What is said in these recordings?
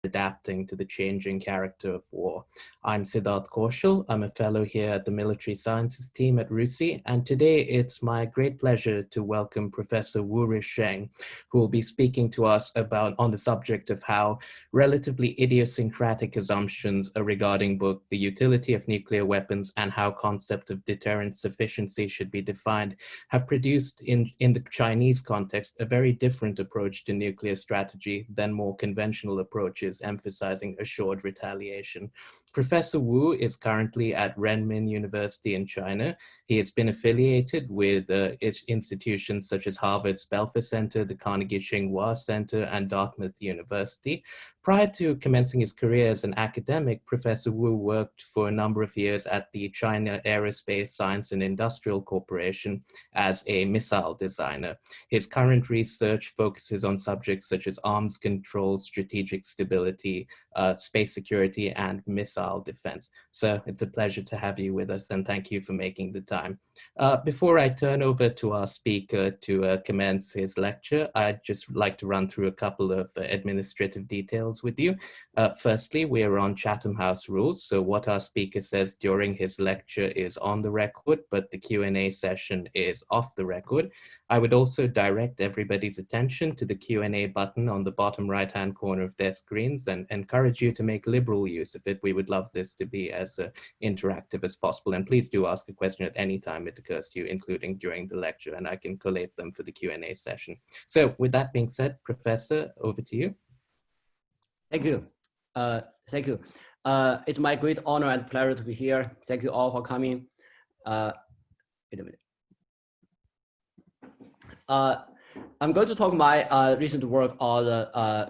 adapting to the changing character of war. I'm Sidharth Kaushal. I'm a fellow here at the Military Sciences team at RUSI, and today it's my great pleasure to welcome Professor Wu Riqiang, who will be speaking to us on the subject of how relatively idiosyncratic assumptions regarding both the utility of nuclear weapons and how concept of deterrence sufficiency should be defined have produced in the Chinese context a very different approach to nuclear strategy than more conventional approaches emphasizing assured retaliation. Professor Wu is currently at Renmin University in China. He has been affiliated with institutions such as Harvard's Belfer Center, the Carnegie Tsinghua Center, and Dartmouth University. Prior to commencing his career as an academic, Professor Wu worked for a number of years at the China Aerospace Science and Industrial Corporation as a missile designer. His current research focuses on subjects such as arms control, strategic stability, space security, and missile defense. So it's a pleasure to have you with us, and thank you for making the time. Before I turn over to our speaker to commence his lecture, I'd just like to run through a couple of administrative details with you. Firstly, we are on Chatham House rules, so what our speaker says during his lecture is on the record, but the Q&A session is off the record. I would also direct everybody's attention to the Q&A button on the bottom right-hand corner of their screens and encourage you to make liberal use of it. We would love this to be as interactive as possible. And please do ask a question at any time it occurs to you, including during the lecture, and I can collate them for the Q&A session. So with that being said, Professor, over to you. Thank you. Thank you. It's my great honor and pleasure to be here. Thank you all for coming. Wait a minute. I'm going to talk my recent work on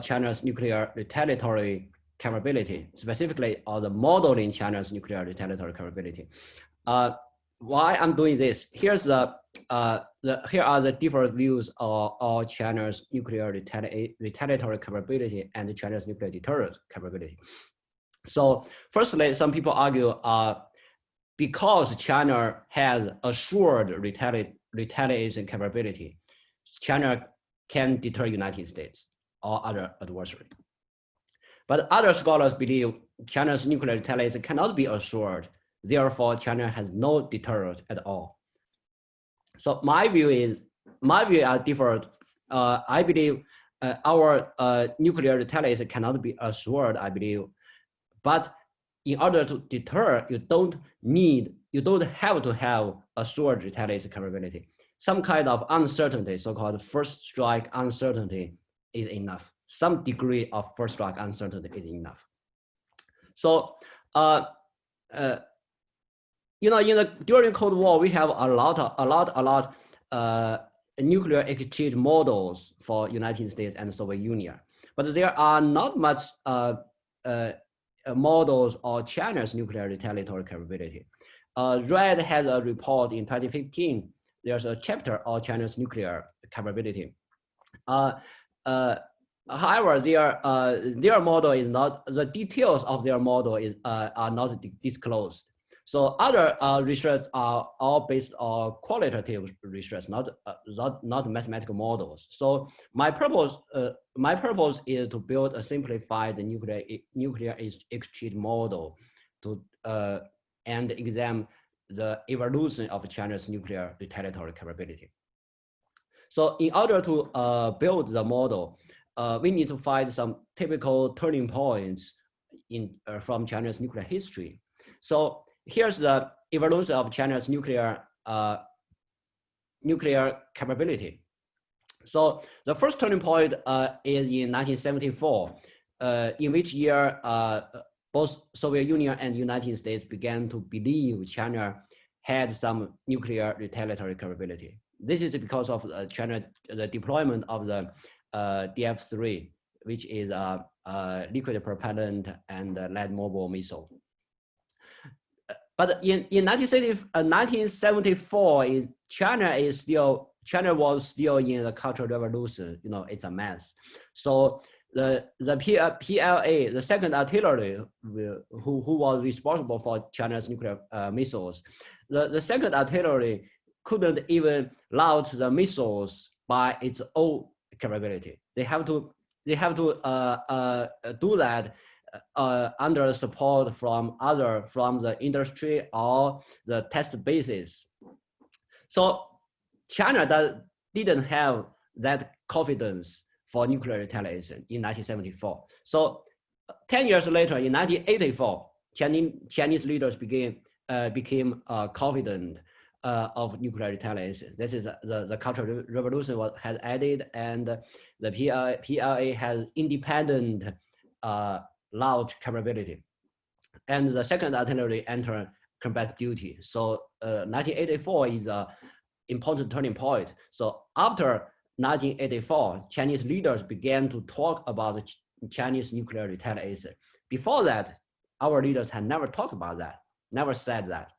China's nuclear retaliatory capability, specifically on the modeling China's nuclear retaliatory capability. Why I'm doing this? Here are the different views of China's nuclear retaliatory capability and China's nuclear deterrent capability. So firstly, some people argue because China has assured retaliation capability, China can deter United States or other adversary. But other scholars believe China's nuclear retaliation cannot be assured. Therefore, China has no deterrent at all. So my view are different. I believe our nuclear retaliation cannot be assured, I believe. But in order to deter, you don't have to have assured retaliation capability. Some kind of uncertainty, so-called first strike uncertainty, is enough. Some degree of first strike uncertainty is enough. So, during Cold War, we have a lot nuclear exchange models for United States and Soviet Union, but there are not much models of China's nuclear retaliatory capability. RED has a report in 2015. There's a chapter of China's nuclear capability. However, their model is not, the details of their model are not disclosed. So other research are all based on qualitative research, not mathematical models. So my purpose is to build a simplified nuclear exchange model to and examine the evolution of China's nuclear retaliatory capability. So in order to build the model, we need to find some typical turning points from China's nuclear history. So here's the evolution of China's nuclear capability. So the first turning point is in 1974, in which year both Soviet Union and United States began to believe China had some nuclear retaliatory capability. This is because of the deployment of the DF-3, which is a liquid propellant and land mobile missile. But in 1974, China was still in the Cultural Revolution. It's a mess. So the PLA, the second artillery, who was responsible for China's nuclear missiles, the second artillery couldn't even launch the missiles by its own capability. They have to they have to do that under support from the industry or the test basis. So China didn't have that confidence for nuclear retaliation in 1974. So 10 years later, in 1984, Chinese leaders became confident of nuclear retaliation. This is the Cultural Revolution has added, and the PLA has independent large capability. And the second artillery entered combat duty. So 1984 is an important turning point. So after 1984, Chinese leaders began to talk about the Chinese nuclear retaliation. Before that, our leaders had never talked about that, never said that.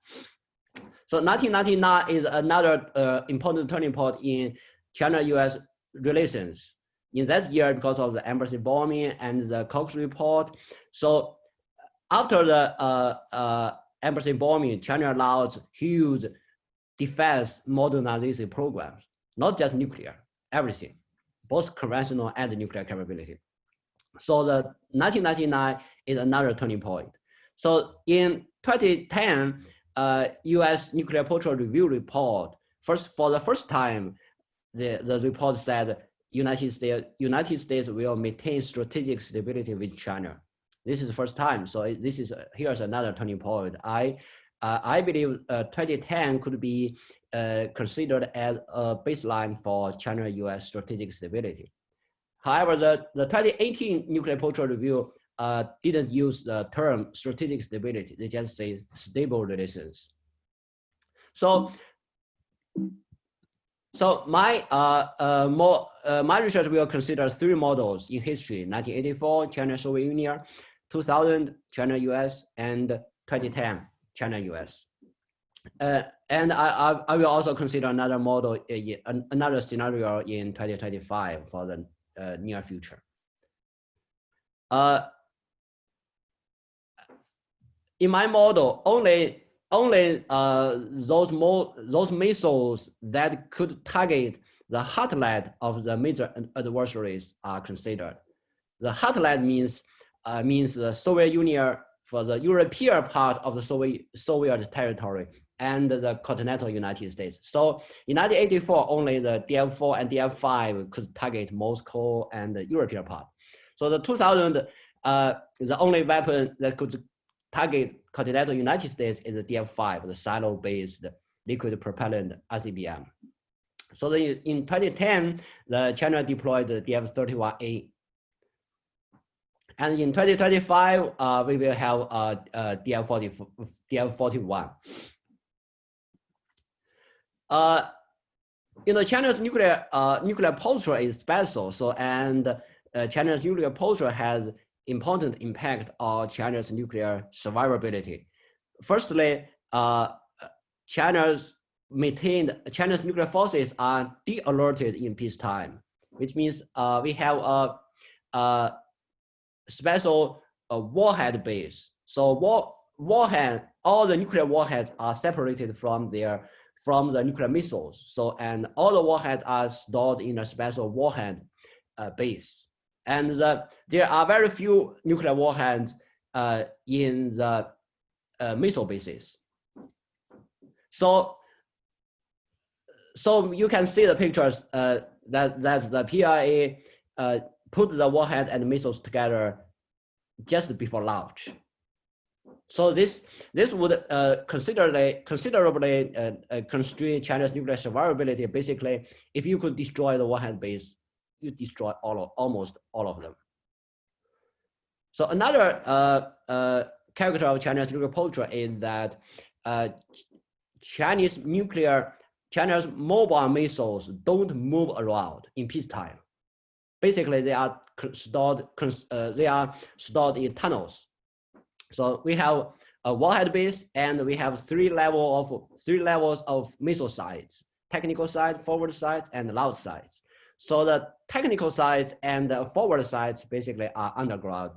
So 1999 is another important turning point in China-US relations. In that year, because of the embassy bombing and the Cox report. So after the embassy bombing, China launched huge defense modernization programs, not just nuclear, everything, both conventional and nuclear capability. So the 1999 is another turning point. So in 2010, U.S. Nuclear Posture Review report, for the first time, the report said United States will maintain strategic stability with China. This is the first time. So here's another turning point. I believe 2010 could be considered as a baseline for China-US strategic stability. However, the 2018 Nuclear Posture Review didn't use the term strategic stability. They just say stable relations. So my my research will consider three models in history: 1984, China-Soviet Union; 2000, China-US; and 2010, China-US. And I will also consider another model, another scenario in 2025 for the near future. In my model, only those missiles that could target the heartland of the major adversaries are considered. The heartland means the Soviet Union for the European part of the Soviet territory and the continental United States. So in 1984, only the DF4 and DF5 could target Moscow and the European part. So the 2000, the only weapon that could target continental United States is the DF5, the silo-based liquid propellant ICBM. So in 2010, China deployed the DF31A. And in 2025, we will have DF41. China's nuclear posture is special. So China's nuclear posture has important impact on China's nuclear survivability. Firstly, China's nuclear forces are de-alerted in peacetime, which means we have a special warhead base. So all the nuclear warheads are separated from the nuclear missiles. So, and all the warheads are stored in a special warhead base. And there are very few nuclear warheads in the missile bases. So you can see the pictures that the PIA put the warhead and missiles together just before launch. So this would considerably constrain China's nuclear survivability. Basically, if you could destroy the warhead base, you destroy almost all of them. So another character of China's nuclear posture is that China's mobile missiles don't move around in peacetime. Basically, they are stored in tunnels. So we have a warhead base, and we have three levels of missile sites: technical site, forward sites, and launch sites. So the technical sites and the forward sites basically are underground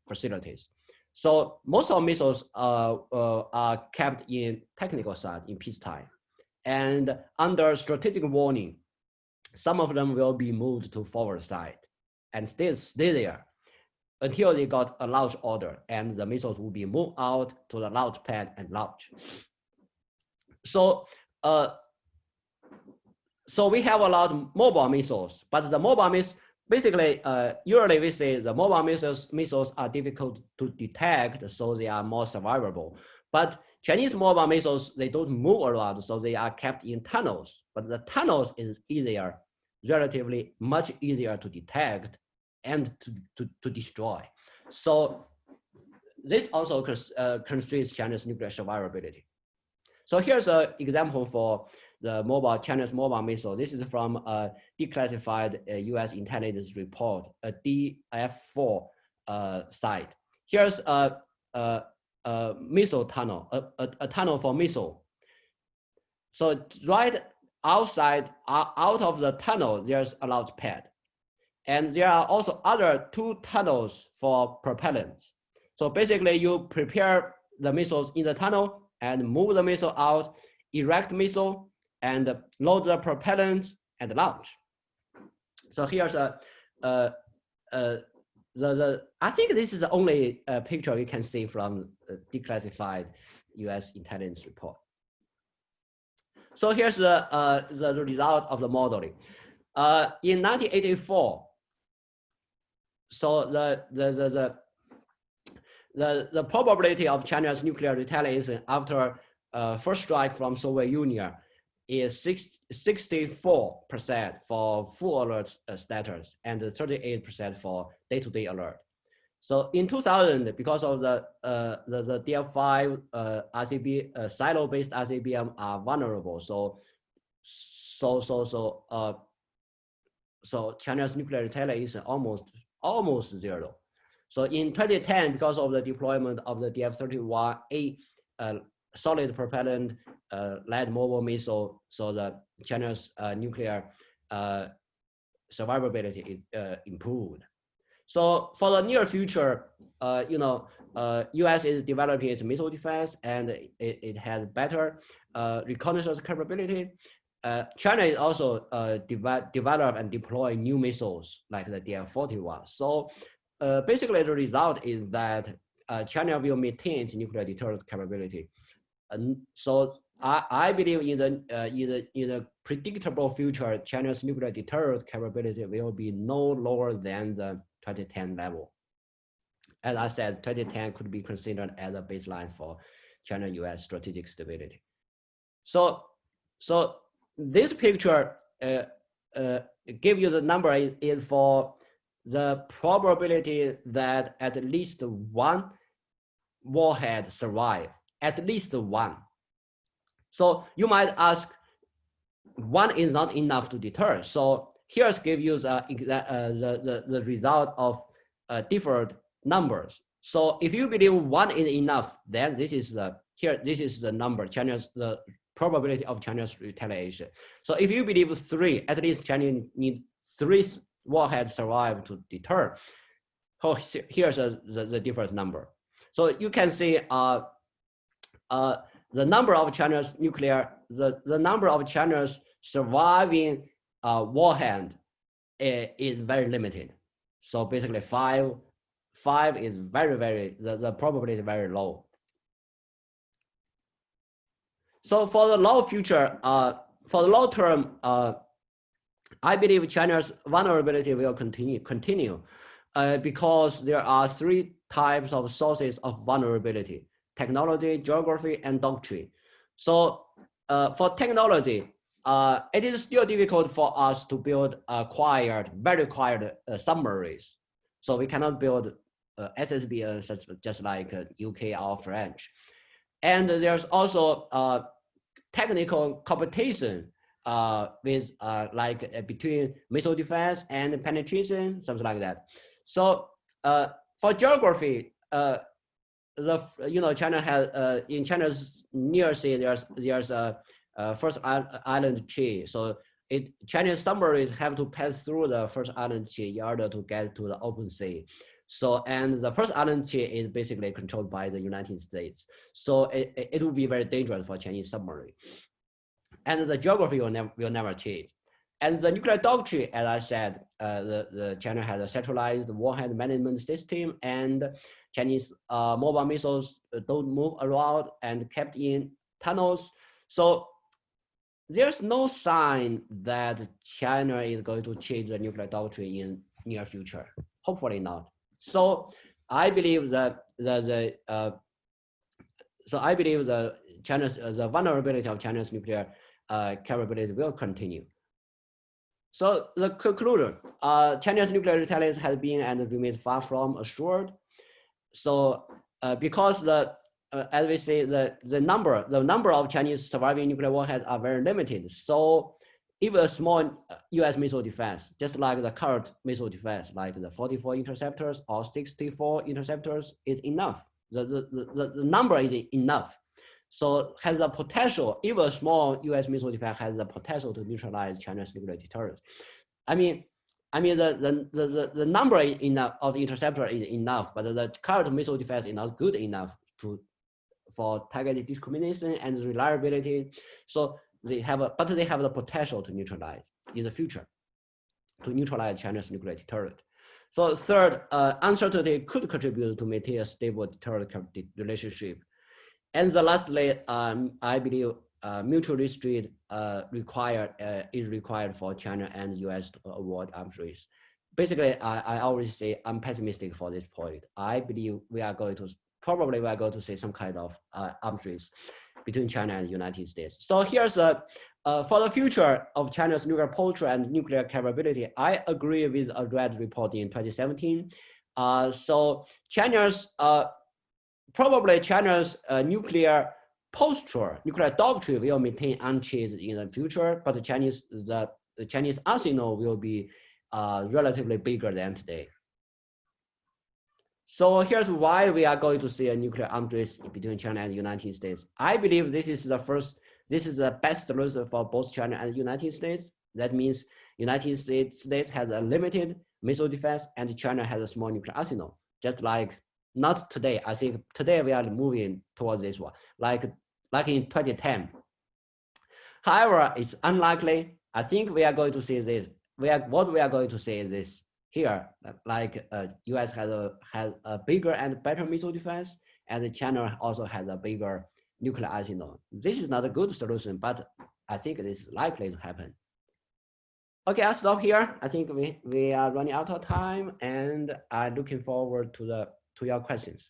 facilities. So most of missiles are kept in technical site in peacetime, and under strategic warning, some of them will be moved to forward site. and stay there until they got a launch order, and the missiles will be moved out to the launch pad and launch. So, so we have a lot of mobile missiles, but the mobile missiles, basically, usually we say the mobile missiles are difficult to detect, so they are more survivable. But Chinese mobile missiles, they don't move around, so they are kept in tunnels. But the tunnels is easier, relatively much easier to detect and to destroy. So this also constrains China's nuclear survivability. So here's an example for the China's mobile missile. This is from a declassified US intelligence report, a DF4 site. Here's a missile tunnel, a tunnel for missile. So right outside, out of the tunnel, there's a launch pad. And there are also other 2 tunnels for propellants. So basically you prepare the missiles in the tunnel and move the missile out, erect missile, and load the propellant and launch. So here's I think this is the only picture you can see from declassified US intelligence report. So here's the result of the modeling. In 1984, so the probability of China's nuclear retaliation after first strike from Soviet Union is 64% for full alert status and 38% for day-to-day alert. So in 2000, because of the DF5 RCB silo-based ICBM are vulnerable, so China's nuclear retaliation almost zero. So in 2010, because of the deployment of the DF-31A solid propellant lead mobile missile, so the China's nuclear survivability is improved. So for the near future, US is developing its missile defense, and it has better reconnaissance capability. China is also develop and deploy new missiles like the DF-41. So basically the result is that China will maintain its nuclear deterrence capability. And so I believe in the predictable future, China's nuclear deterrence capability will be no lower than the 2010 level. As I said, 2010 could be considered as a baseline for China-US strategic stability. So this picture give you the number is for the probability that at least one warhead survive, at least one. So you might ask, one is not enough to deter. So here's give you the result of different numbers. So if you believe one is enough, then this is the number, the probability of China's retaliation. So if you believe 3, at least China need 3 warheads survive to deter. So here's the different number. So you can see the number of China's nuclear, the number of China's surviving warhead is very limited. So basically 5 is the probability is very low. So for the long future, for the long term, I believe China's vulnerability will continue because there are 3 types of sources of vulnerability: technology, geography, and doctrine. So for technology, it is still difficult for us to build very quiet submarines. So we cannot build SSB just like UK or French. And there's also technical competition with between missile defense and penetration, something like that. So for geography, China has in China's near sea there's a first island chain. So Chinese submarines have to pass through the first island chain in order to get to the open sea. So, and the first island chain is basically controlled by the United States. So it will be very dangerous for Chinese submarine. And the geography will never change. And the nuclear doctrine, as I said, the China has a centralized warhead management system, and Chinese mobile missiles don't move around and kept in tunnels. So there's no sign that China is going to change the nuclear doctrine in near future. Hopefully not. So I believe that the vulnerability of China's nuclear capability will continue. So the conclusion, China's nuclear retaliation has been and remains far from assured. So because as we say, the number of Chinese surviving nuclear warheads are very limited. So even a small US missile defense, just like the current missile defense, like the 44 interceptors or 64 interceptors, is enough. The number is enough. So has the potential, even a small US missile defense has the potential to neutralize China's nuclear deterrence. I mean the number of the interceptor is enough, but the current missile defense is not good enough for target discrimination and reliability. So they have the potential to neutralize in the future, to neutralize China's nuclear deterrent. So third, uncertainty could contribute to maintain a stable deterrent relationship. And lastly, I believe mutual restraint is required for China and US to avoid arms race. Basically, I always say I'm pessimistic for this point. I believe we are going to see some kind of arms race between China and the United States. So here's for the future of China's nuclear posture and nuclear capability. I agree with a RED report in 2017. So probably China's nuclear posture, nuclear doctrine will maintain unchanged in the future, but the Chinese arsenal will be relatively bigger than today. So here's why we are going to see a nuclear arms race between China and the United States. I believe this is the best solution for both China and the United States. That means United States has a limited missile defense and China has a small nuclear arsenal. Just like, not today, I think today we are moving towards this one, like in 2010. However, it's unlikely. I think we are going to see this. What we are going to see is this here, like US has a bigger and better missile defense, and China also has a bigger nuclear arsenal. This is not a good solution, but I think this is likely to happen. Okay, I'll stop here. I think we are running out of time, and I'm looking forward to your questions.